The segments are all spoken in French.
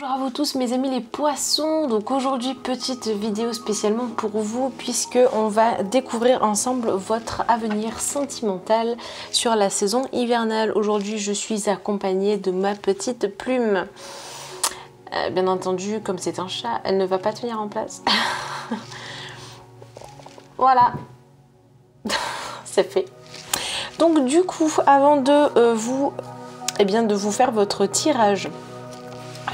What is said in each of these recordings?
Bonjour à vous tous mes amis les poissons, donc aujourd'hui petite vidéo spécialement pour vous puisque on va découvrir ensemble votre avenir sentimental sur la saison hivernale. Aujourd'hui je suis accompagnée de ma petite plume. Bien entendu comme c'est un chat, elle ne va pas tenir en place. Voilà, c'est fait. Donc du coup avant de vous faire votre tirage,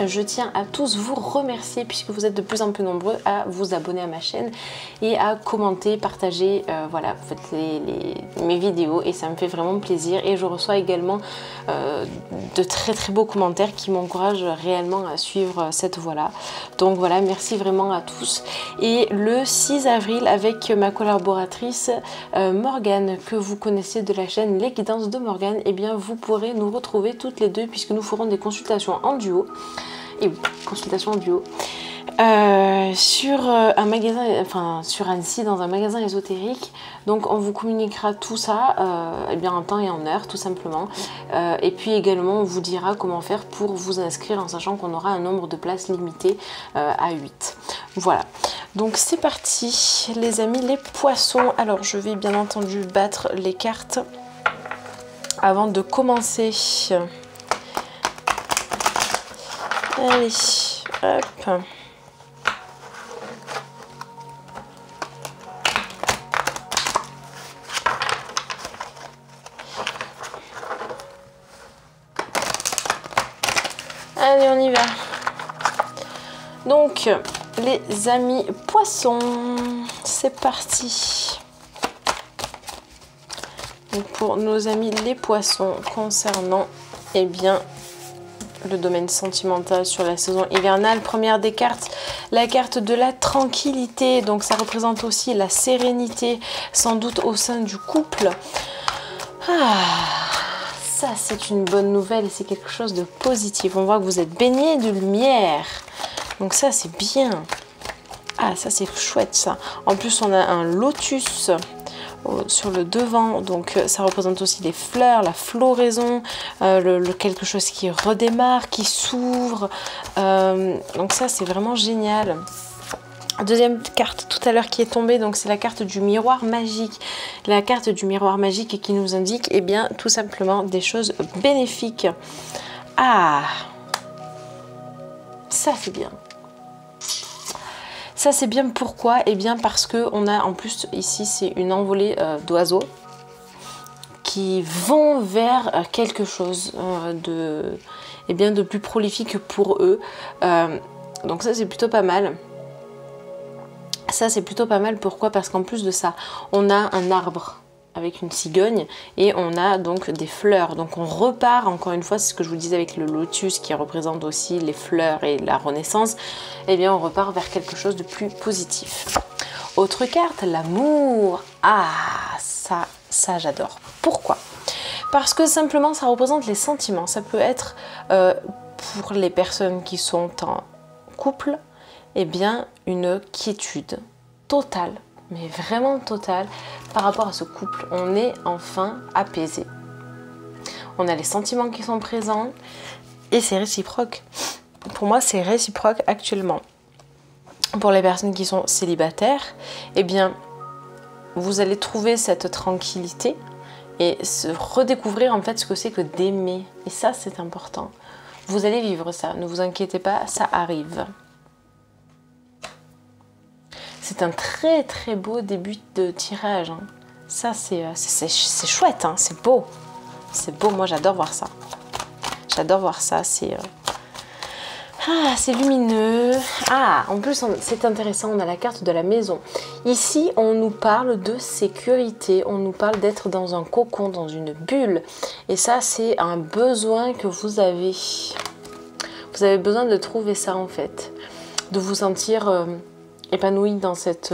je tiens à tous vous remercier puisque vous êtes de plus en plus nombreux à vous abonner à ma chaîne et à commenter, partager, voilà, vous faites mes vidéos et ça me fait vraiment plaisir. Et je reçois également de très beaux commentaires qui m'encouragent réellement à suivre cette voie-là. Donc voilà, merci vraiment à tous. Et le 6 avril avec ma collaboratrice Morgane, que vous connaissez de la chaîne Les Guidances de Morgane, et bien vous pourrez nous retrouver toutes les deux puisque nous ferons des consultations en duo. Et oui, consultation en duo sur un magasin, enfin sur Annecy, dans un magasin ésotérique. Donc on vous communiquera tout ça eh bien en temps et en heure tout simplement, et puis également on vous dira comment faire pour vous inscrire en sachant qu'on aura un nombre de places limité à 8. Voilà, donc c'est parti les amis les poissons. Alors je vais bien entendu battre les cartes avant de commencer. Allez, hop. Allez, on y va. Donc, les amis poissons, c'est parti. Donc, pour nos amis les poissons, concernant, eh bien, le domaine sentimental sur la saison hivernale, première des cartes, la carte de la tranquillité. Donc ça représente aussi la sérénité, sans doute au sein du couple. Ça c'est une bonne nouvelle et c'est quelque chose de positif. On voit que vous êtes baigné de lumière, donc ça c'est bien. Ça c'est chouette ça. En plus on a un lotus sur le devant, donc ça représente aussi les fleurs, la floraison, quelque chose qui redémarre, qui s'ouvre, donc ça c'est vraiment génial. Deuxième carte tout à l'heure qui est tombée, donc c'est la carte du miroir magique. La carte du miroir magique qui nous indique eh bien tout simplement des choses bénéfiques. Ça c'est bien. Ça c'est bien, pourquoi? Eh bien parce que on a en plus ici c'est une envolée d'oiseaux qui vont vers quelque chose de plus prolifique pour eux. Donc ça c'est plutôt pas mal. Ça c'est plutôt pas mal, pourquoi? Parce qu'en plus de ça, on a un arbre avec une cigogne et on a donc des fleurs. Donc on repart, encore une fois, c'est ce que je vous disais avec le lotus qui représente aussi les fleurs et la renaissance. Eh bien on repart vers quelque chose de plus positif. Autre carte, l'amour. Ça j'adore. Pourquoi? Parce que simplement ça représente les sentiments. Ça peut être pour les personnes qui sont en couple, eh bien une quiétude totale, mais vraiment totale par rapport à ce couple. On est enfin apaisé. On a les sentiments qui sont présents et c'est réciproque. Pour moi, c'est réciproque actuellement. Pour les personnes qui sont célibataires, eh bien, vous allez trouver cette tranquillité et se redécouvrir en fait ce que c'est que d'aimer. Et ça, c'est important. Vous allez vivre ça, ne vous inquiétez pas, ça arrive. C'est un très beau début de tirage. Ça, c'est chouette, hein, c'est beau. C'est beau, moi j'adore voir ça. J'adore voir ça, c'est lumineux. En plus, c'est intéressant, on a la carte de la maison. Ici, on nous parle de sécurité, on nous parle d'être dans un cocon, dans une bulle. Et ça, c'est un besoin que vous avez. Vous avez besoin de trouver ça, en fait. De vous sentir épanoui dans cette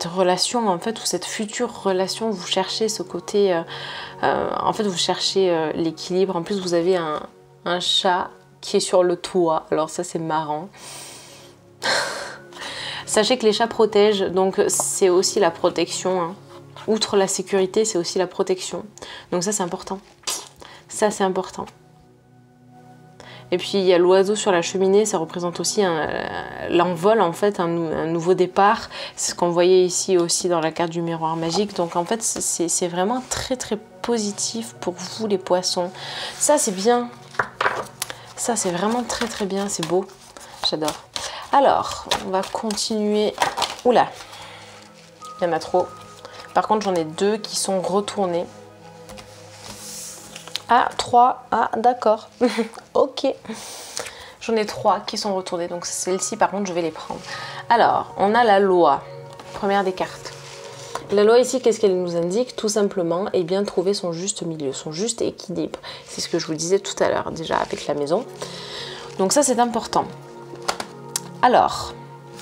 relation, en fait, ou cette future relation. Vous cherchez ce côté... en fait, vous cherchez l'équilibre. En plus, vous avez un chat qui est sur le toit. Alors ça, c'est marrant. Sachez que les chats protègent, donc c'est aussi la protection. Hein. Outre la sécurité, c'est aussi la protection. Donc ça, c'est important. Ça, c'est important. Et puis il y a l'oiseau sur la cheminée, ça représente aussi l'envol en fait, un nouveau départ. C'est ce qu'on voyait ici aussi dans la carte du miroir magique. Donc en fait c'est vraiment très très positif pour vous les poissons. Ça c'est bien. Ça c'est vraiment très très bien, c'est beau. J'adore. Alors, on va continuer. Oula, il y en a trop. Par contre j'en ai 2 qui sont retournés. Ah, 3. Ah, d'accord. Ok. J'en ai 3 qui sont retournés. Donc, celle-ci, par contre, je vais les prendre. Alors, on a la loi. Première des cartes. La loi ici, qu'est-ce qu'elle nous indique? Tout simplement, eh bien, trouver son juste milieu, son juste équilibre. C'est ce que je vous disais tout à l'heure, déjà, avec la maison. Donc, ça, c'est important. Alors,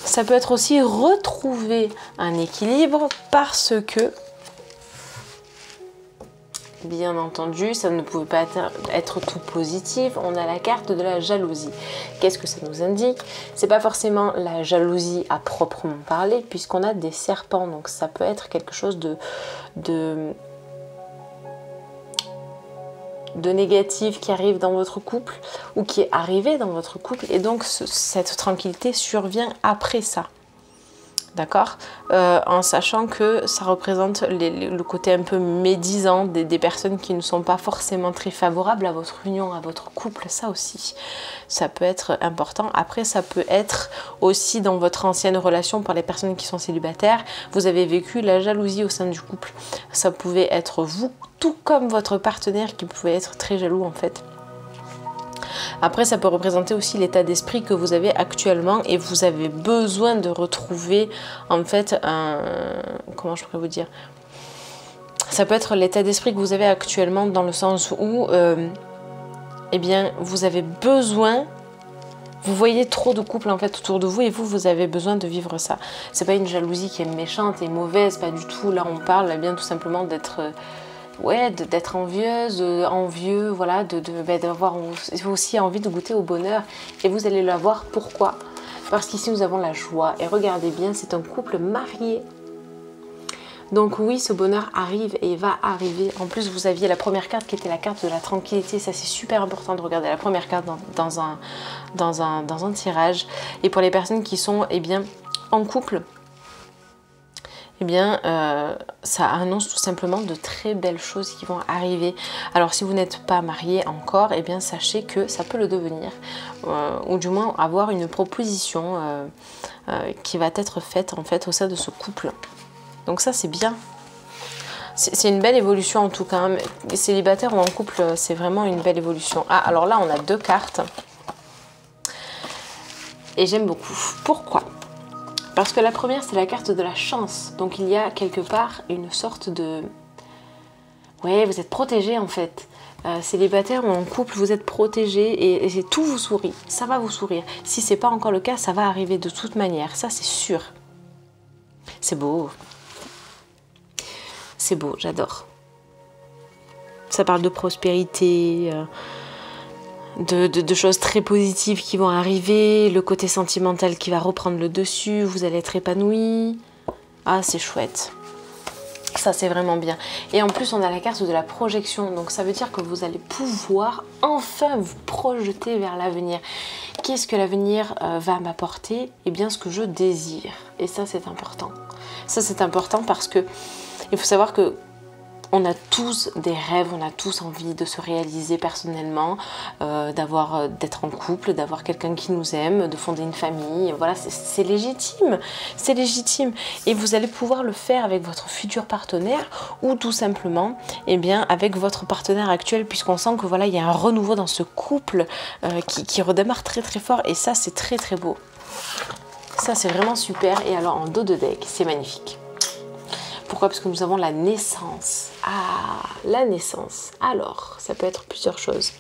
ça peut être aussi retrouver un équilibre parce que... Bien entendu, ça ne pouvait pas être tout positif. On a la carte de la jalousie. Qu'est-ce que ça nous indique? C'est pas forcément la jalousie à proprement parler, puisqu'on a des serpents. Donc ça peut être quelque chose de négatif qui arrive dans votre couple ou qui est arrivé dans votre couple. Et donc cette tranquillité survient après ça. D'accord, en sachant que ça représente le côté un peu médisant des personnes qui ne sont pas forcément très favorables à votre union, à votre couple. Ça aussi, ça peut être important. Après, ça peut être aussi dans votre ancienne relation pour les personnes qui sont célibataires. Vous avez vécu la jalousie au sein du couple. Ça pouvait être vous, tout comme votre partenaire qui pouvait être très jaloux en fait. Après, ça peut représenter aussi l'état d'esprit que vous avez actuellement et vous avez besoin de retrouver en fait comment je pourrais vous dire? Ça peut être l'état d'esprit que vous avez actuellement dans le sens où eh bien, vous avez besoin... Vous voyez trop de couples en fait autour de vous et vous avez besoin de vivre ça. C'est pas une jalousie qui est méchante et mauvaise, pas du tout. Là, on parle bien tout simplement d'être... Ouais, d'être envieuse, envieux, voilà, d'avoir aussi envie de goûter au bonheur. Et vous allez l'avoir, pourquoi? Parce qu'ici nous avons la joie. Et regardez bien, c'est un couple marié. Donc oui, ce bonheur arrive et va arriver. En plus, vous aviez la première carte qui était la carte de la tranquillité. Ça, c'est super important de regarder la première carte dans un tirage. Et pour les personnes qui sont, eh bien, en couple, eh bien, ça annonce tout simplement de très belles choses qui vont arriver. Alors, si vous n'êtes pas marié encore, eh bien, sachez que ça peut le devenir. Ou du moins, avoir une proposition qui va être faite, en fait, au sein de ce couple. Donc ça, c'est bien. C'est une belle évolution, en tout cas. Hein. Célibataire ou en couple, c'est vraiment une belle évolution. Ah, alors là, on a 2 cartes. Et j'aime beaucoup. Pourquoi ? Parce que la première, c'est la carte de la chance. Donc, il y a quelque part une sorte de... Ouais, vous êtes protégé, en fait. Célibataire ou en couple, vous êtes protégé et tout vous sourit. Ça va vous sourire. Si ce n'est pas encore le cas, ça va arriver de toute manière. Ça, c'est sûr. C'est beau. C'est beau, j'adore. Ça parle de prospérité... De choses très positives qui vont arriver, le côté sentimental qui va reprendre le dessus, vous allez être épanoui. Ah, c'est chouette. Ça, c'est vraiment bien. Et en plus, on a la carte de la projection. Donc, ça veut dire que vous allez pouvoir enfin vous projeter vers l'avenir. Qu'est-ce que l'avenir va m'apporter? Eh bien, ce que je désire. Et ça, c'est important. Ça, c'est important parce que il faut savoir que on a tous des rêves, on a tous envie de se réaliser personnellement, d'être en couple, d'avoir quelqu'un qui nous aime, de fonder une famille. Voilà, c'est légitime, c'est légitime. Et vous allez pouvoir le faire avec votre futur partenaire ou tout simplement, eh bien, avec votre partenaire actuel, puisqu'on sent que voilà, il y a un renouveau dans ce couple qui redémarre très très fort. Et ça, c'est très très beau. Ça, c'est vraiment super. Et alors, en dos de deck, c'est magnifique. Pourquoi? Parce que nous avons la naissance. Ah, la naissance. Alors, ça peut être plusieurs choses.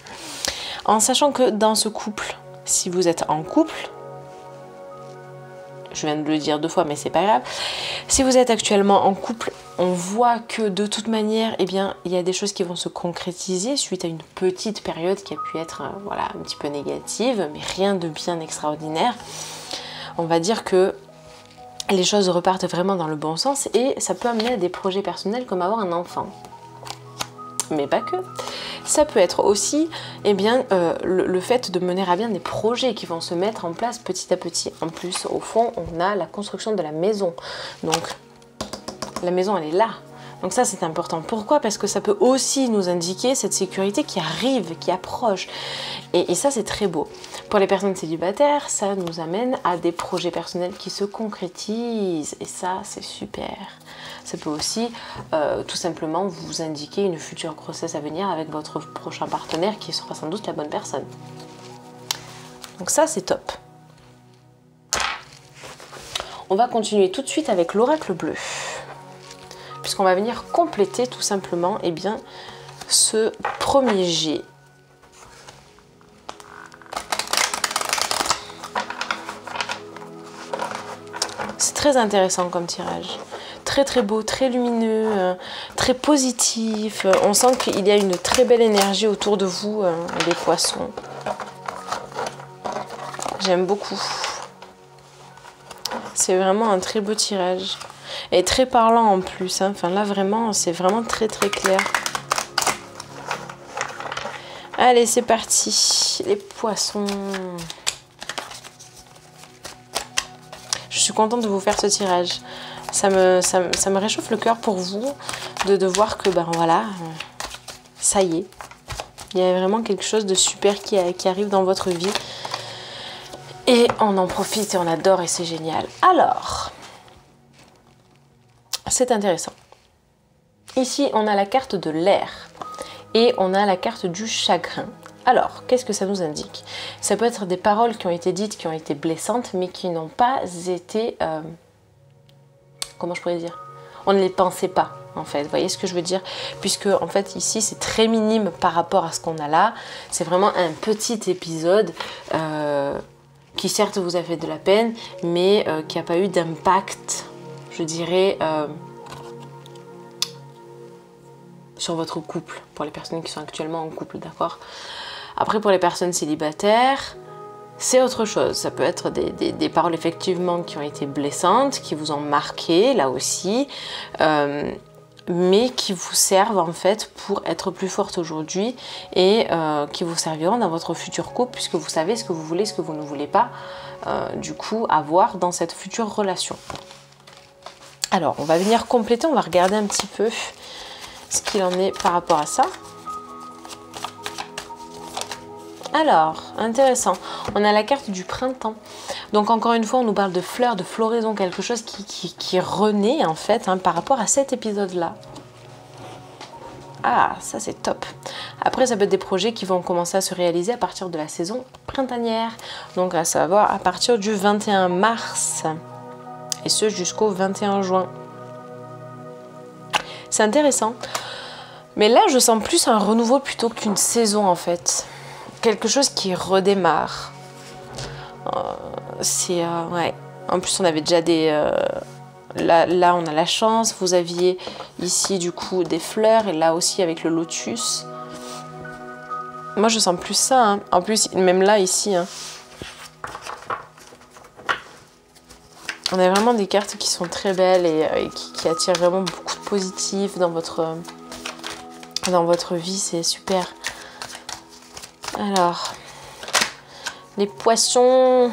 En sachant que dans ce couple, si vous êtes en couple, je viens de le dire 2 fois, mais c'est pas grave. Si vous êtes actuellement en couple, on voit que de toute manière, eh bien, il y a des choses qui vont se concrétiser suite à une petite période qui a pu être, voilà, un petit peu négative, mais rien de bien extraordinaire. On va dire que les choses repartent vraiment dans le bon sens et ça peut amener à des projets personnels comme avoir un enfant. mais pas que. Ça peut être aussi eh bien, le fait de mener à bien des projets qui vont se mettre en place petit à petit. En plus, au fond, on a la construction de la maison. Donc, la maison, elle est là. Donc ça, c'est important. Pourquoi? Parce que ça peut aussi nous indiquer cette sécurité qui arrive, qui approche. Et ça, c'est très beau. Pour les personnes célibataires, ça nous amène à des projets personnels qui se concrétisent. Et ça, c'est super. Ça peut aussi tout simplement vous indiquer une future grossesse à venir avec votre prochain partenaire qui sera sans doute la bonne personne. Donc ça, c'est top. On va continuer tout de suite avec l'oracle bleu. Puisqu'on va venir compléter tout simplement eh bien, ce premier jet. C'est très intéressant comme tirage. Très très beau, très lumineux, très positif. On sent qu'il y a une très belle énergie autour de vous, les poissons. J'aime beaucoup. C'est vraiment un très beau tirage. Et très parlant en plus. Enfin là vraiment, c'est vraiment très très clair. Allez, c'est parti. Les poissons. Je suis contente de vous faire ce tirage. Ça me réchauffe le cœur pour vous de voir que ben voilà, ça y est. Il y a vraiment quelque chose de super qui arrive dans votre vie. Et on en profite et on adore et c'est génial. Alors, c'est intéressant. Ici, on a la carte de l'air et on a la carte du chagrin. Alors, qu'est-ce que ça nous indique? Ça peut être des paroles qui ont été dites, qui ont été blessantes, mais qui n'ont pas été... comment je pourrais dire? On ne les pensait pas, en fait. Vous voyez ce que je veux dire? Puisque, en fait, ici, c'est très minime par rapport à ce qu'on a là. C'est vraiment un petit épisode qui, certes, vous a fait de la peine, mais qui n'a pas eu d'impact, je dirais... sur votre couple, pour les personnes qui sont actuellement en couple, d'accord? Après, pour les personnes célibataires, c'est autre chose. Ça peut être des paroles effectivement qui ont été blessantes, qui vous ont marqué, là aussi, mais qui vous servent en fait pour être plus forte aujourd'hui et qui vous serviront dans votre futur couple, puisque vous savez ce que vous voulez, ce que vous ne voulez pas, du coup, avoir dans cette future relation. Alors, on va venir compléter, on va regarder un petit peu ce qu'il en est par rapport à ça. Alors, intéressant. On a la carte du printemps. Donc encore une fois, on nous parle de fleurs, de floraison, quelque chose qui renaît en fait hein, par rapport à cet épisode-là. Ah, ça c'est top. Après, ça peut être des projets qui vont commencer à se réaliser à partir de la saison printanière. Donc à savoir à partir du 21 mars. Et ce jusqu'au 21 juin. C'est intéressant. Mais là, je sens plus un renouveau plutôt qu'une saison en fait. Quelque chose qui redémarre. Ouais. En plus, on avait déjà des... Là, on a la chance. Vous aviez ici, du coup, des fleurs. Et là aussi, avec le lotus. Moi, je sens plus ça. Hein. En plus, même là, ici. Hein. On a vraiment des cartes qui sont très belles et qui attirent vraiment beaucoup de positif dans votre vie. C'est super. Alors, les poissons.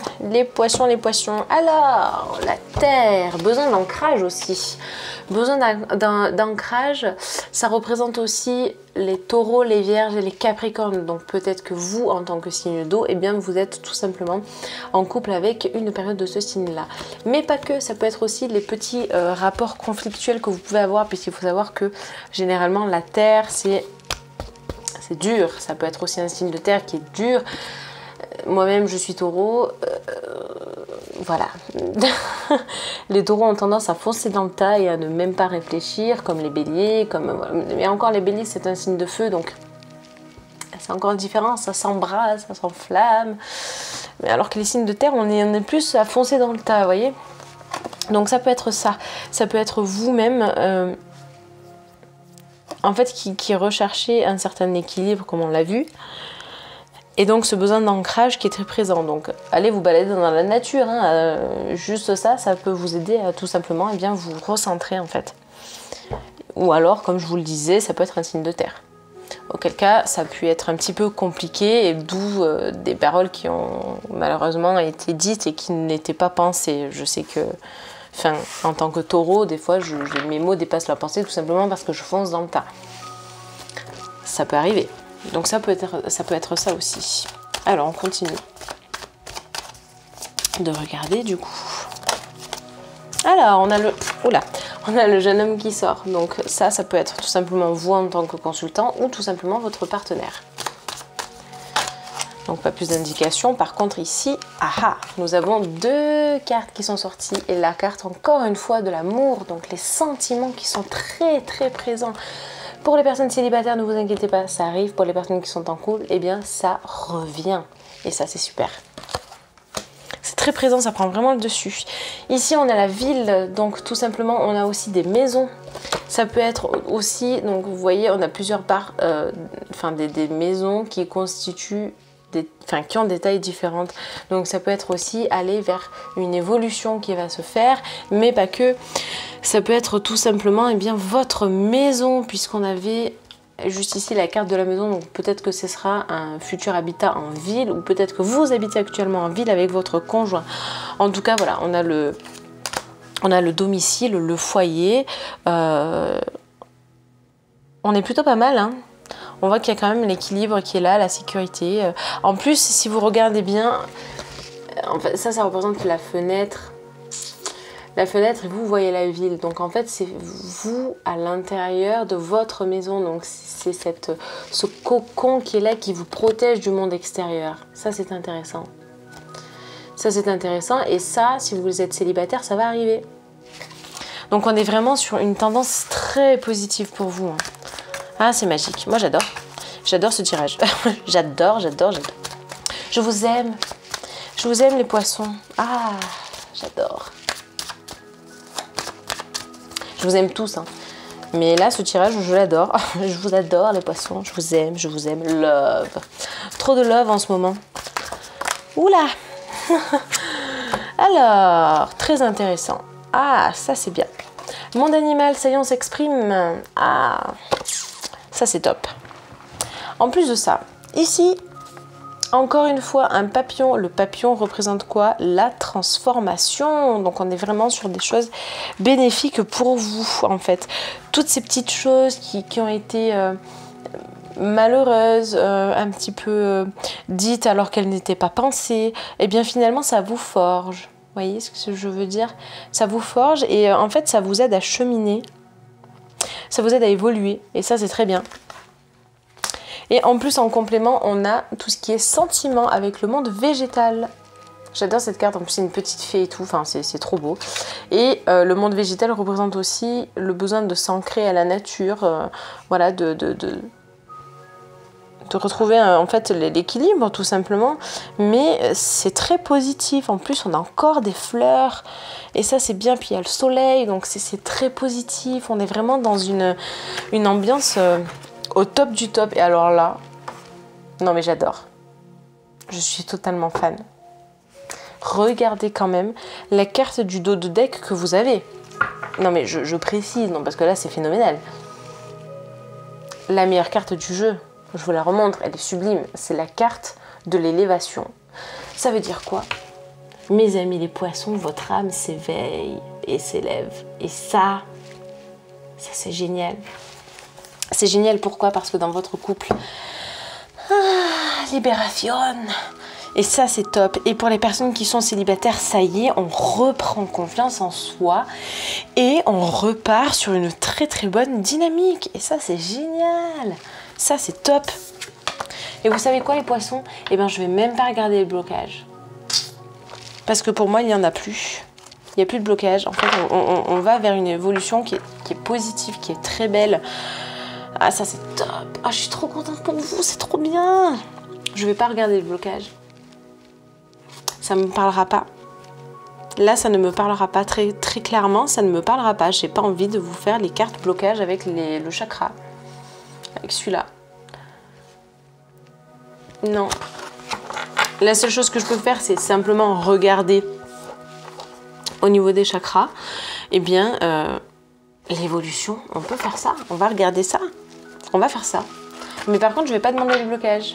Alors, la terre, besoin d'ancrage aussi. Besoin d'ancrage, ça représente aussi les taureaux, les vierges et les capricornes. Donc peut-être que vous, en tant que signe d'eau, eh bien vous êtes tout simplement en couple avec une période de ce signe-là. Mais pas que, ça peut être aussi les petits rapports conflictuels que vous pouvez avoir, puisqu'il faut savoir que généralement la terre, c'est dur. Ça peut être aussi un signe de terre qui est dur. Moi-même, je suis taureau. Voilà. Les taureaux ont tendance à foncer dans le tas et à ne même pas réfléchir, comme les béliers. Mais encore, les béliers, c'est un signe de feu, donc c'est encore différent. Ça s'embrase, ça s'enflamme. Mais alors que les signes de terre, on est plus à foncer dans le tas, vous voyez. Donc ça peut être ça. Ça peut être vous-même... en fait, qui recherchez un certain équilibre, comme on l'a vu. Et donc, ce besoin d'ancrage qui est très présent. Donc, allez vous balader dans la nature. Hein, juste ça peut vous aider à tout simplement vous recentrer, en fait. Ou alors, comme je vous le disais, ça peut être un signe de terre. auquel cas ça a pu être un petit peu compliqué, et d'où des paroles qui ont malheureusement été dites et qui n'étaient pas pensées. Je sais que, enfin, en tant que taureau, des fois mes mots dépassent la pensée tout simplement parce que je fonce dans le tas. Ça peut arriver. Donc ça peut être ça aussi. Alors on continue de regarder du coup. Alors on a le jeune homme qui sort. Donc ça peut être tout simplement vous en tant que consultant ou tout simplement votre partenaire. Donc pas plus d'indications. Par contre ici, nous avons 2 cartes qui sont sorties. Et la carte encore une fois de l'amour. Donc les sentiments qui sont très très présents. Pour les personnes célibataires, ne vous inquiétez pas, ça arrive. Pour les personnes qui sont en couple, eh bien ça revient. Et ça c'est super. C'est très présent, ça prend vraiment le dessus. Ici on a la ville, donc tout simplement on a aussi des maisons. Ça peut être aussi, donc vous voyez on a plusieurs parts, des maisons qui constituent, qui ont des tailles différentes. Donc ça peut être aussi aller vers une évolution qui va se faire, mais pas que. Ça peut être tout simplement votre maison, puisqu'on avait juste ici la carte de la maison. Donc peut-être que ce sera un futur habitat en ville, ou peut-être que vous habitez actuellement en ville avec votre conjoint. En tout cas voilà, on a le domicile, le foyer. On est plutôt pas mal, hein. On voit qu'il y a quand même l'équilibre qui est là, la sécurité. En plus, si vous regardez bien, en fait, ça représente la fenêtre. La fenêtre, et vous voyez la ville. Donc en fait, c'est vous à l'intérieur de votre maison. Donc c'est ce cocon qui est là, qui vous protège du monde extérieur. Ça, c'est intéressant. Ça, c'est intéressant. Et ça, si vous êtes célibataire, ça va arriver. Donc on est vraiment sur une tendance très positive pour vous, hein. Ah, c'est magique. Moi, j'adore. J'adore ce tirage. J'adore. Je vous aime. Je vous aime, les poissons. Ah, j'adore. Je vous aime tous, hein. Mais là, ce tirage, je l'adore. Je vous adore, les poissons. Je vous aime. Love. Trop de love en ce moment. Oula. Alors, très intéressant. Ah, ça, c'est bien. Monde animal, ça y est, on s'exprime. Ah, ça, c'est top. En plus de ça, ici, encore une fois, un papillon. Le papillon représente quoi? La transformation. Donc on est vraiment sur des choses bénéfiques pour vous, en fait. Toutes ces petites choses qui ont été malheureuses, un petit peu dites alors qu'elles n'étaient pas pensées, et bien finalement ça vous forge. Vous voyez ce que je veux dire? Ça vous forge, et en fait ça vous aide à cheminer. Ça vous aide à évoluer, et ça c'est très bien. Et en plus, en complément, on a tout ce qui est sentiment avec le monde végétal. J'adore cette carte, en plus c'est une petite fée et tout, enfin c'est trop beau. Et le monde végétal représente aussi le besoin de s'ancrer à la nature, voilà, de retrouver en fait l'équilibre tout simplement. Mais c'est très positif, en plus on a encore des fleurs, et ça c'est bien, puis il y a le soleil, donc c'est très positif. On est vraiment dans une ambiance... au top du top. Et alors là, non mais j'adore. Je suis totalement fan. Regardez quand même la carte du dos de deck que vous avez. Non mais je précise, non, parce que là c'est phénoménal. La meilleure carte du jeu, je vous la remontre, elle est sublime. C'est la carte de l'élévation. Ça veut dire quoi? Mes amis les poissons, votre âme s'éveille et s'élève. Et ça c'est génial. C'est génial, pourquoi? Parce que dans votre couple, libération. Et ça, c'est top. Et pour les personnes qui sont célibataires, ça y est, on reprend confiance en soi et on repart sur une très très bonne dynamique. Et ça, c'est génial. Ça, c'est top. Et vous savez quoi, les poissons? Eh bien, je vais même pas regarder le blocage. Parce que pour moi, il n'y en a plus. Il n'y a plus de blocage. En fait, on va vers une évolution qui est positive, qui est très belle. Ah, ça c'est top. Ah, je suis trop contente pour vous, c'est trop bien. Je vais pas regarder le blocage. Ça me parlera pas. Là, ça ne me parlera pas très clairement, ça ne me parlera pas. J'ai pas envie de vous faire les cartes blocage avec le chakra. Avec celui-là. Non. La seule chose que je peux faire, c'est simplement regarder au niveau des chakras. Eh bien, l'évolution, on peut faire ça. On va regarder ça. On va faire ça. Mais par contre, je vais pas demander le blocage.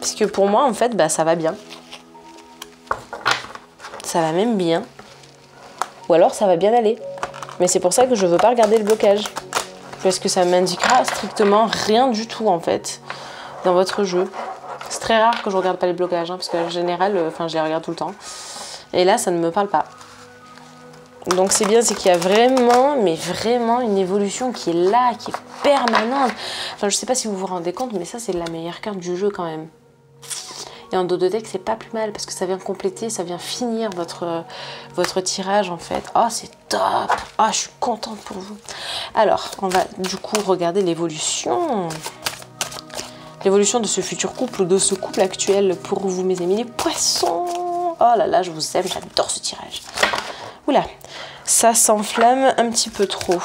Puisque pour moi, en fait, bah, ça va bien. Ça va même bien. Ou alors, ça va bien aller. Mais c'est pour ça que je veux pas regarder le blocage. Parce que ça m'indiquera strictement rien du tout, en fait, dans votre jeu. C'est très rare que je regarde pas les blocages, hein, parce qu'en général, je les regarde tout le temps. Et là, ça ne me parle pas. Donc c'est bien, c'est qu'il y a vraiment, mais vraiment une évolution qui est là, qui est permanente. Enfin, je sais pas si vous vous rendez compte, mais ça, c'est la meilleure carte du jeu quand même. Et en dos de deck, c'est pas plus mal, parce que ça vient compléter, ça vient finir votre tirage, en fait. Oh, c'est top! Oh, je suis contente pour vous. Alors, on va du coup regarder l'évolution. L'évolution de ce futur couple ou de ce couple actuel pour vous, mes amis, les poissons. Oh là là, je vous aime, j'adore ce tirage. Oula, ça s'enflamme un petit peu trop.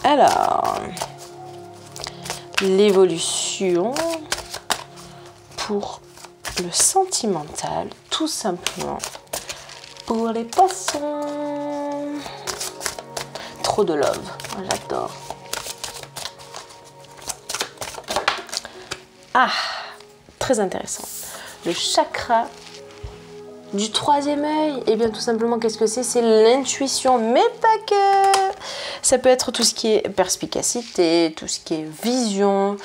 Alors, l'évolution pour le sentimental, tout simplement. Pour les poissons. Trop de love, j'adore. Ah, très intéressant. Le chakra du troisième œil, et bien tout simplement, qu'est-ce que c'est? C'est l'intuition, mais pas que. Ça peut être tout ce qui est perspicacité, tout ce qui est vision,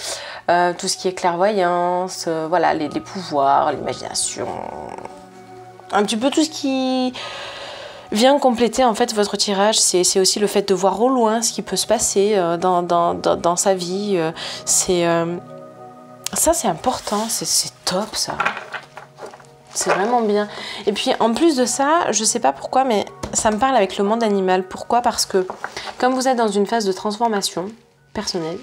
tout ce qui est clairvoyance, voilà, les pouvoirs, l'imagination, un petit peu tout ce qui vient compléter en fait votre tirage. C'est aussi le fait de voir au loin ce qui peut se passer dans sa vie. Ça, c'est important, c'est top ça. C'est vraiment bien. Et puis en plus de ça, je sais pas pourquoi, mais ça me parle avec le monde animal. Pourquoi? Parce que comme vous êtes dans une phase de transformation personnelle,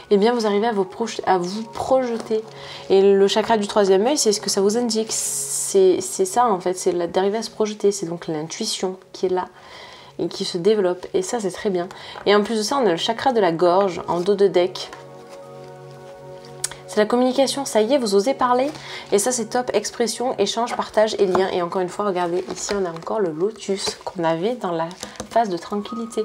eh bien vous arrivez à vous projeter. Et le chakra du troisième œil, c'est ce que ça vous indique. C'est ça en fait, c'est d'arriver à se projeter. C'est donc l'intuition qui est là et qui se développe. Et ça, c'est très bien. Et en plus de ça, on a le chakra de la gorge en dos de deck. La communication, ça y est, vous osez parler. Et ça, c'est top. Expression, échange, partage et lien. Et encore une fois, regardez, ici, on a encore le lotus qu'on avait dans la phase de tranquillité.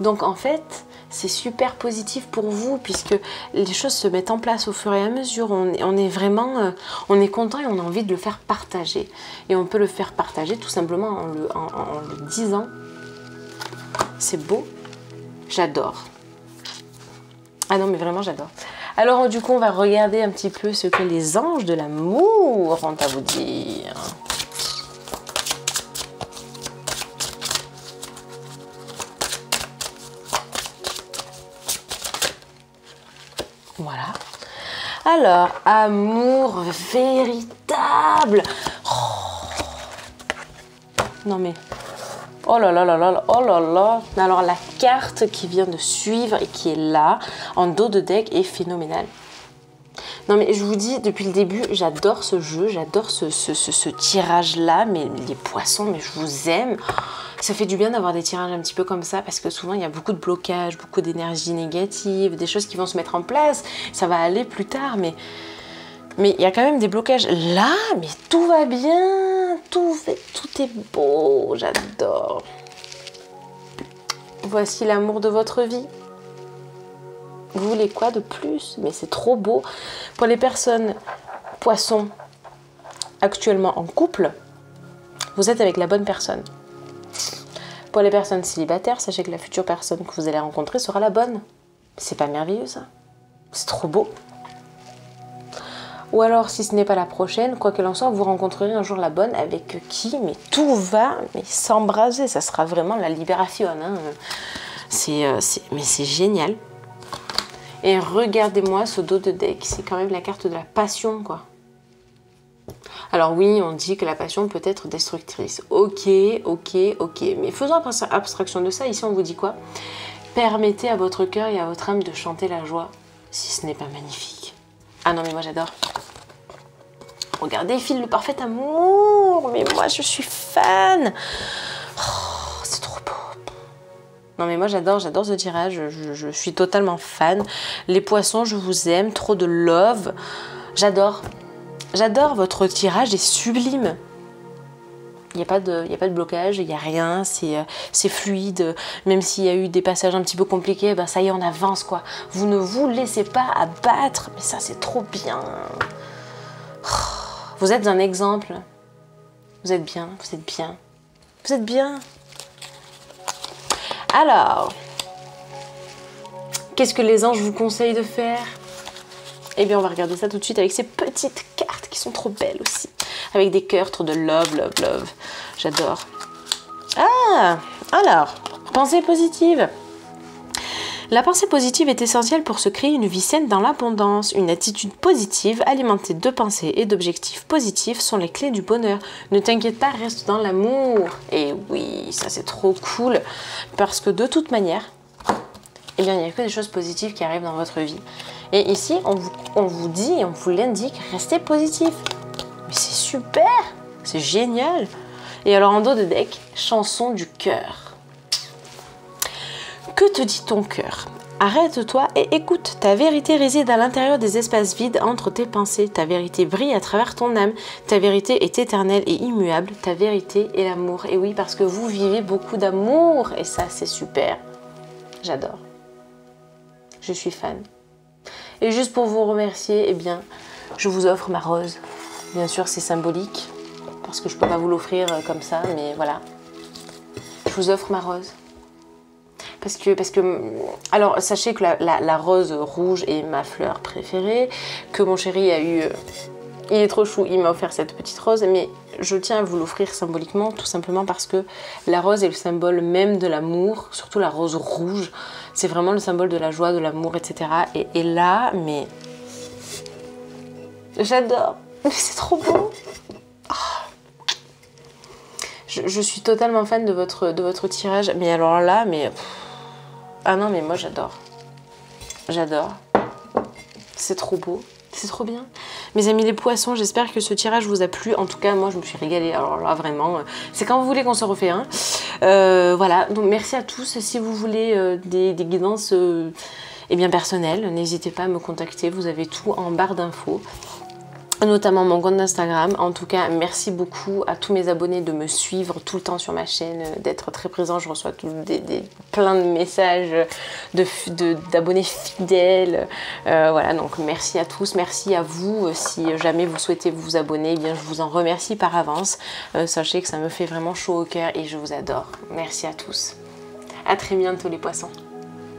Donc, en fait, c'est super positif pour vous puisque les choses se mettent en place au fur et à mesure. On est vraiment, on est content et on a envie de le faire partager. Et on peut le faire partager tout simplement en le disant. C'est beau. J'adore. Ah non, mais vraiment, j'adore. Alors du coup, on va regarder un petit peu ce que les anges de l'amour ont à vous dire. Voilà. Alors, amour véritable. Oh. Non mais... Oh là là là là, oh là là. Alors la carte qui vient de suivre et qui est là, en dos de deck, est phénoménale. Non mais je vous dis, depuis le début, j'adore ce jeu, j'adore ce tirage-là, mais les poissons, mais je vous aime. Ça fait du bien d'avoir des tirages un petit peu comme ça, parce que souvent il y a beaucoup de blocages, beaucoup d'énergie négative, des choses qui vont se mettre en place, ça va aller plus tard, mais il y a quand même des blocages. Là, mais tout va bien, tout est beau, j'adore. Voici l'amour de votre vie. Vous voulez quoi de plus? Mais c'est trop beau. Pour les personnes poissons actuellement en couple, vous êtes avec la bonne personne. Pour les personnes célibataires, sachez que la future personne que vous allez rencontrer sera la bonne. C'est pas merveilleux ça? C'est trop beau. Ou alors, si ce n'est pas la prochaine, quoi qu'il en soit, vous rencontrerez un jour la bonne avec qui, mais tout va s'embraser. Ça sera vraiment la libération. Hein. Mais c'est génial. Et regardez-moi ce dos de deck. C'est quand même la carte de la passion, quoi. Alors oui, on dit que la passion peut être destructrice. Ok. Mais faisons abstraction de ça. Ici, on vous dit quoi? Permettez à votre cœur et à votre âme de chanter la joie, si ce n'est pas magnifique. Ah non, mais moi, j'adore. Regardez, file le parfait amour. Mais moi, je suis fan. Oh, c'est trop beau. Non, mais moi, j'adore ce tirage. Je suis totalement fan. Les poissons, je vous aime. Trop de love. J'adore. J'adore, votre tirage est sublime. Il n'y a pas de blocage, il n'y a rien, c'est fluide. Même s'il y a eu des passages un petit peu compliqués, ben ça y est, on avance quoi. Vous ne vous laissez pas abattre, mais ça c'est trop bien. Vous êtes un exemple. Vous êtes bien, vous êtes bien. Vous êtes bien. Alors, qu'est-ce que les anges vous conseillent de faire? Eh bien, on va regarder ça tout de suite avec ces petites cartes qui sont trop belles aussi. Avec des cœurs, trop de love, love, love. J'adore. Ah, alors, pensée positive. La pensée positive est essentielle pour se créer une vie saine dans l'abondance. Une attitude positive, alimentée de pensées et d'objectifs positifs, sont les clés du bonheur. Ne t'inquiète pas, reste dans l'amour. Et oui, ça c'est trop cool. Parce que de toute manière, eh bien, il n'y a que des choses positives qui arrivent dans votre vie. Et ici, on vous dit, on vous l'indique, restez positif. Mais c'est super, c'est génial. Et alors en dos de deck, chanson du cœur. Que te dit ton cœur? Arrête-toi et écoute. Ta vérité réside à l'intérieur des espaces vides entre tes pensées. Ta vérité brille à travers ton âme. Ta vérité est éternelle et immuable. Ta vérité est l'amour. Et oui, parce que vous vivez beaucoup d'amour. Et ça, c'est super. J'adore. Je suis fan. Et juste pour vous remercier, eh bien, je vous offre ma rose. Bien sûr, c'est symbolique. Parce que je ne peux pas vous l'offrir comme ça, mais voilà. Je vous offre ma rose. Parce que, alors sachez que la rose rouge est ma fleur préférée, que mon chéri a eu, il est trop chou, il m'a offert cette petite rose, mais je tiens à vous l'offrir symboliquement, tout simplement parce que la rose est le symbole même de l'amour, surtout la rose rouge, c'est vraiment le symbole de la joie, de l'amour, etc. Et là, mais j'adore, mais c'est trop beau. Je suis totalement fan de votre tirage, mais alors là, mais... Ah non, mais moi j'adore. J'adore. C'est trop beau. C'est trop bien. Mes amis les poissons, j'espère que ce tirage vous a plu. En tout cas, moi je me suis régalée. Alors là, vraiment, c'est quand vous voulez qu'on se refait un. Voilà, donc merci à tous. Si vous voulez des guidances eh bien personnelles, n'hésitez pas à me contacter. Vous avez tout en barre d'infos. Notamment mon compte Instagram. En tout cas, merci beaucoup à tous mes abonnés de me suivre tout le temps sur ma chaîne, d'être très présent. Je reçois plein de messages d'abonnés fidèles. Voilà, donc merci à tous, merci à vous. Si jamais vous souhaitez vous abonner, eh bien, je vous en remercie par avance. Sachez que ça me fait vraiment chaud au cœur et je vous adore. Merci à tous. À très bientôt les poissons.